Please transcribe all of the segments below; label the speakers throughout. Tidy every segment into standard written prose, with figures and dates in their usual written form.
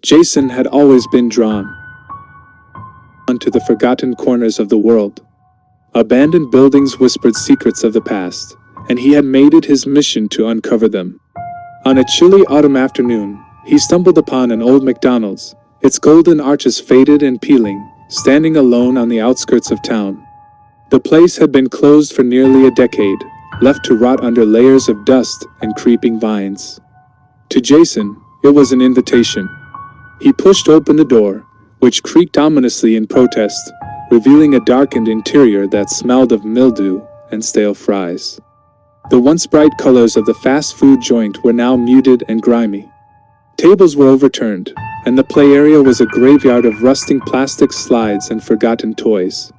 Speaker 1: Jason had always been drawn to the forgotten corners of the world. Abandoned buildings whispered secrets of the past, and he had made it his mission to uncover them. On a chilly autumn afternoon, he stumbled upon an old McDonald's, its golden arches faded and peeling, standing alone on the outskirts of town. The place had been closed for nearly a decade, left to rot under layers of dust and creeping vines. To Jason, it was an invitation. He pushed open the door, which creaked ominously in protest, revealing a darkened interior that smelled of mildew and stale fries. The once bright colors of the fast food joint were now muted and grimy. Tables were overturned, and the play area was a graveyard of rusting plastic slides and forgotten toys.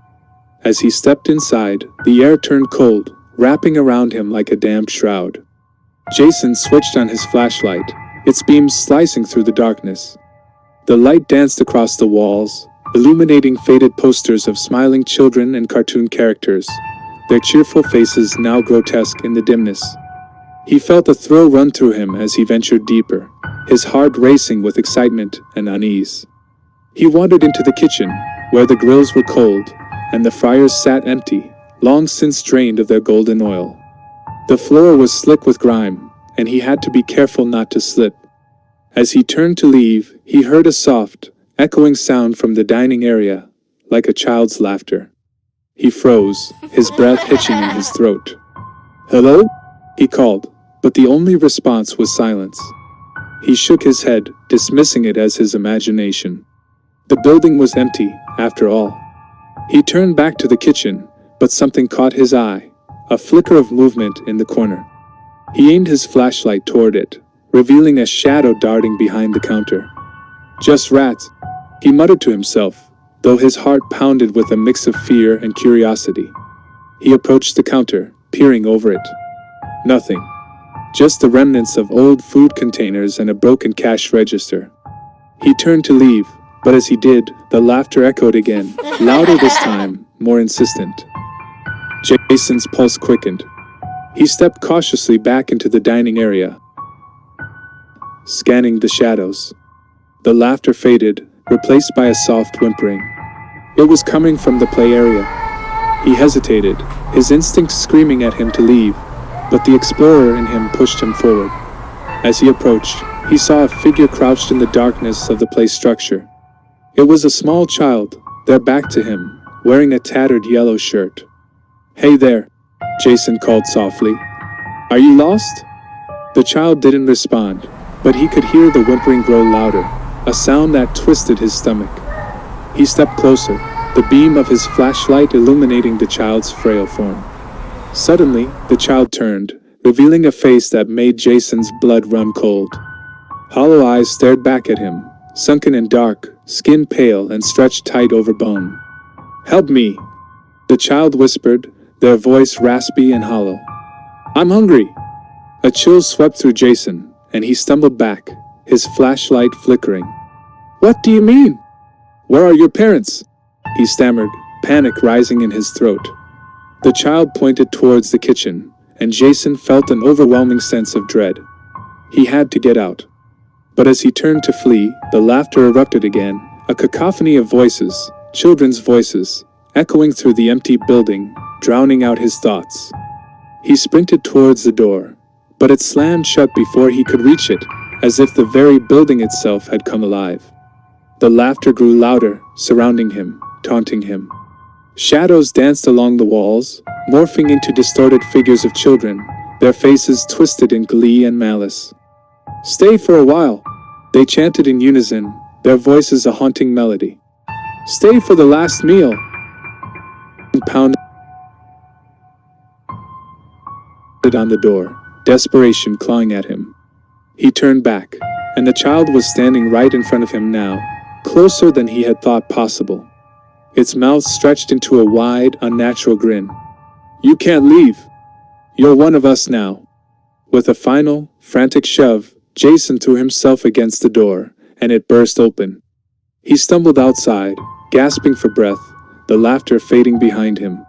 Speaker 1: As he stepped inside, the air turned cold, wrapping around him like a damp shroud. Jason switched on his flashlight, its beams slicing through the darkness. The light danced across the walls, illuminating faded posters of smiling children and cartoon characters, their cheerful faces now grotesque in the dimness. He felt a thrill run through him as he ventured deeper, his heart racing with excitement and unease. He wandered into the kitchen, where the grills were cold, and the fryers sat empty, long since drained of their golden oil. The floor was slick with grime, and he had to be careful not to slip. As he turned to leave, he heard a soft, echoing sound from the dining area, like a child's laughter. He froze, his breath hitching in his throat. "Hello?" he called, but the only response was silence. He shook his head, dismissing it as his imagination. The building was empty, after all. He turned back to the kitchen, but something caught his eye, a flicker of movement in the corner. He aimed his flashlight toward it, revealing a shadow darting behind the counter. "Just rats," he muttered to himself, though his heart pounded with a mix of fear and curiosity. He approached the counter, peering over it. Nothing. Just the remnants of old food containers and a broken cash register. He turned to leave, but as he did, the laughter echoed again, louder this time, more insistent. Jason's pulse quickened. He stepped cautiously back into the dining area, scanning the shadows. The laughter faded, replaced by a soft whimpering. It was coming from the play area. He hesitated, his instincts screaming at him to leave, but the explorer in him pushed him forward. As he approached, he saw a figure crouched in the darkness of the play structure. It was a small child, their back to him, wearing a tattered yellow shirt. "Hey there," Jason called softly. "Are you lost?" The child didn't respond, but he could hear the whimpering grow louder, a sound that twisted his stomach. He stepped closer, the beam of his flashlight illuminating the child's frail form. Suddenly, the child turned, revealing a face that made Jason's blood run cold. Hollow eyes stared back at him, sunken and dark, skin pale and stretched tight over bone. "Help me," the child whispered, their voice raspy and hollow. "I'm hungry." A chill swept through Jason, and he stumbled back, his flashlight flickering. "What do you mean? Where are your parents?" he stammered, panic rising in his throat. The child pointed towards the kitchen, and Jason felt an overwhelming sense of dread. He had to get out. But as he turned to flee, the laughter erupted again, a cacophony of voices, children's voices, echoing through the empty building, drowning out his thoughts. He sprinted towards the door, but it slammed shut before he could reach it, as if the very building itself had come alive. The laughter grew louder, surrounding him, taunting him. Shadows danced along the walls, morphing into distorted figures of children, their faces twisted in glee and malice. "Stay for a while," they chanted in unison, their voices a haunting melody. "Stay for the last meal." Pounded on the door, desperation clawing at him. He turned back, and the child was standing right in front of him now, closer than he had thought possible. Its mouth stretched into a wide, unnatural grin. "You can't leave. You're one of us now." With a final, frantic shove, Jason threw himself against the door, and it burst open. He stumbled outside, gasping for breath, the laughter fading behind him.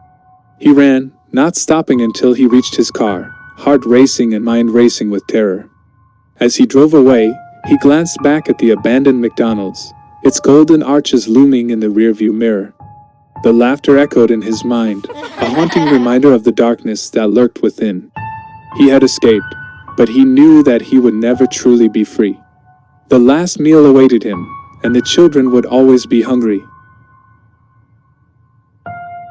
Speaker 1: He ran, not stopping until he reached his car, heart racing and mind racing with terror. As he drove away, He glanced back at the abandoned McDonald's, its golden arches looming in the rearview mirror. The laughter echoed in his mind, a haunting reminder of the darkness that lurked within. He had escaped, but he knew that he would never truly be free. The last meal awaited him, and the children would always be hungry.